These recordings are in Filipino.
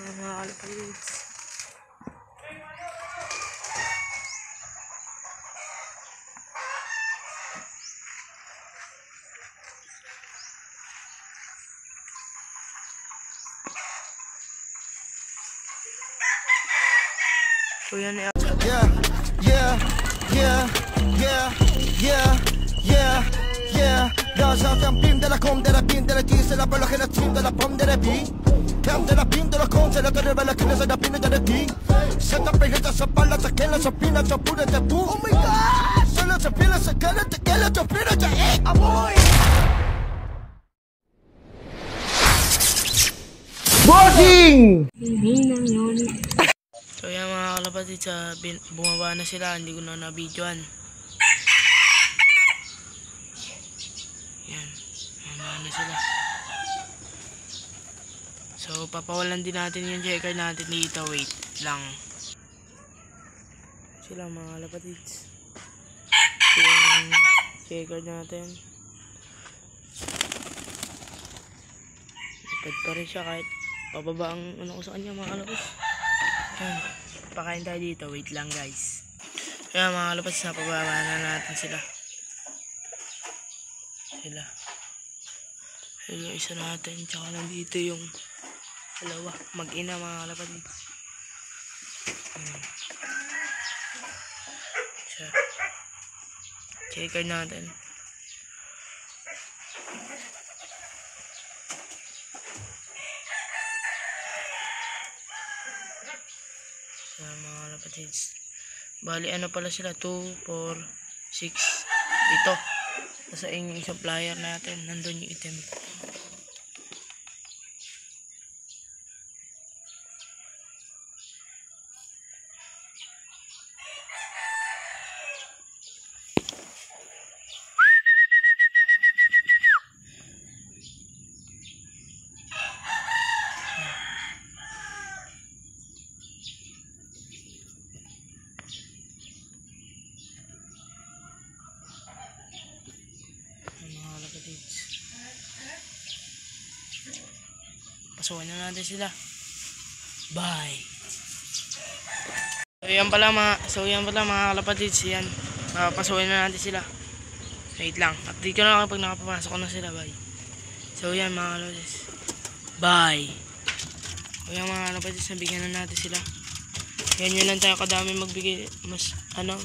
Mga kalapatids. So yan ay Dans un film de la com, de la pin, de la 10, c'est la balle, la team, de la pomme, de la vie. Femme de la pin, de la con, c'est la de la clé, c'est la pin, de la vie. C'est ta paix, c'est sa balle, c'est qu'elle, c'est pina, c'est pour de boue. Oh my god! C'est la pile, c'est qu'elle, c'est qu'elle, c'est pina, c'est amoy! Bossing! So yan mga kalapatid, bumaba na sila, hindi ko na na-videoan. Yan, bumaba na sila. So papawalan din natin yung checker natin dito, wait lang. Sila mga kalapatid. So yung checker natin. Ipad pa rin siya kahit pababa ang ano ko sa kanya mga kalapatid. Yan, pakain tayo dito, wait lang guys. Kaya mga kalapatid, napababa na natin sila. Yung isa natin, tsaka nandito yung dalawa, mag-ina mga kalapatid. Checker natin. Mga kalapatids, bali ano pala sila, 2, 4, 6 ito, nasa yung supplier natin, nandun yung item. Pasukin na natin sila. Bye. So yan pala mga kalapatids, yan. Pasukin na natin sila. Wait lang. Update ko na kapag nakapapasok ko na sila. Bye. So yan mga kalapatids. Bye. So yan mga kalapatids, nabigyan na natin sila. Yan yun lang tayo kadami magbigay. Mas mga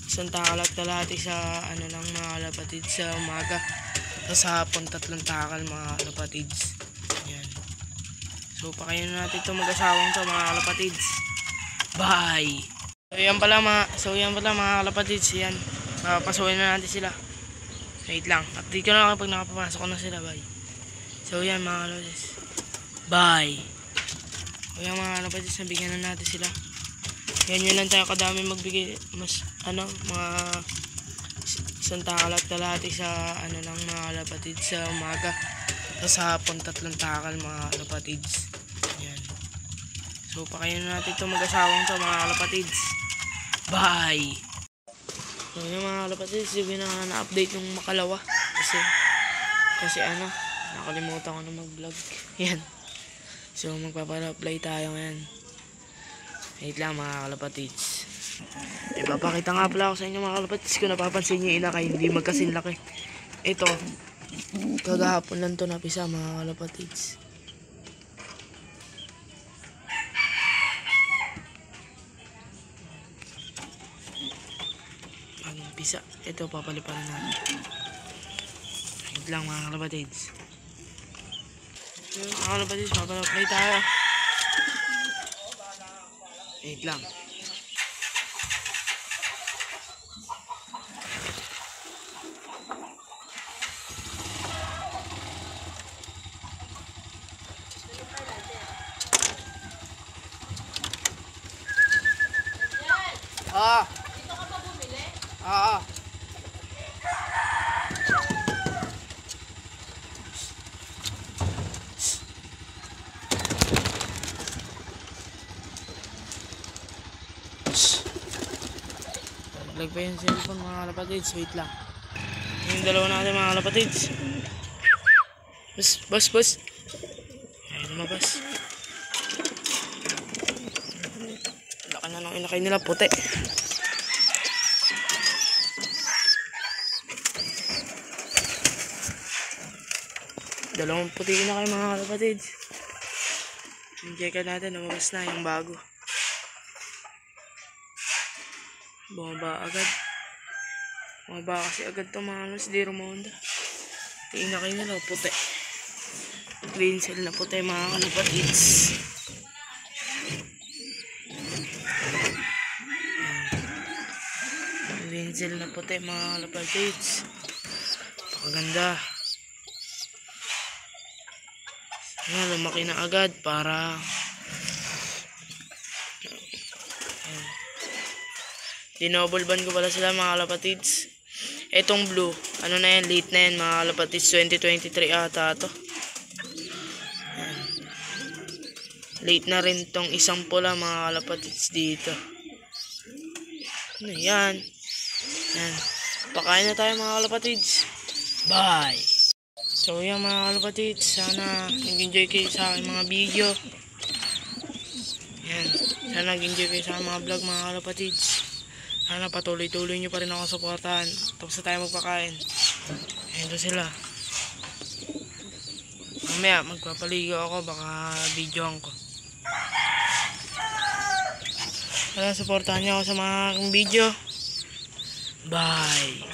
isang takal at kalahati sa lang mga kalapatids sa umaga. Sa hapon 3 takal mga kalapatids. Yan. So pakainin natin itong mag-asawang to mga kalapatids. Bye. So yan pala mga kalapatids, yan. Pasukin na natin sila. Wait lang. Update ko na kapag nakapapasok ko na sila. Bye. So yan mga kalapatids. Bye. So yan mga kalapatids, nabigyan na natin sila. Yan yun lang tayo kadami magbigay. Mas mga isang takal at kalahati sa lang mga kalapatids sa umaga. Sa hapon 3 takal mga kalapatids. Yan. So pakainin natin itong mag-asawang to mga kalapatids. Bye. So yung mga kalapatids, yung na-update yung makalawa. Kasi nakalimutan ko na mag-vlog. Yan. So magpapa-apply tayo ngayon. Wait lang mga kalapatids. Ipapakita nga pala ako sa inyo mga kalapatids, kung napapansin nyo inakay, hindi magkasing laki. Ito, kagahapon lang to napisa mga kalapatids. Pisa, ito papalipan natin. Wait lang mga kalapatids. Mga kalapatids, papalapay tayo. Wait lang. Dito ka ba bumili? Lag pa yung cellphone mga kalapatids, wait lang. Yung dalawa natin mga kalapatids. Boss. Ayun lumabas. Laki na ng inakay nila, puti. Dalawang puti inakay mga kalapatids. Check natin, lumabas na yung bago. Bumaba agad. Bumaba kasi agad ito mga halos, di rumonda. Tingin na kayo nila, puti. Green cell na puti mga kalapatids. Green cell na puti mga kalapatids. Pakaganda. Lumaki na agad para dinobulban ko pala sila mga kalapatids. Etong blue, ano na yan, late na yan mga kalapatids, 2023 ata to. Late na rin tong isang pula mga kalapatids dito. Ano yan? Yan. Pakain na tayo mga kalapatids. Bye! So yan mga kalapatids, sana nag-enjoy kayo sa aking mga video. Yan. Sana nag-enjoy kayo sa aking mga vlog mga kalapatids. Sana patuloy-tuloy nyo pa rin ako supportahan. Tapos na tayo magpakain. Ayan to sila. Mamaya magpapaligo ako, baka videoan ko. Sana supportahan nyo ako sa mga video. Bye!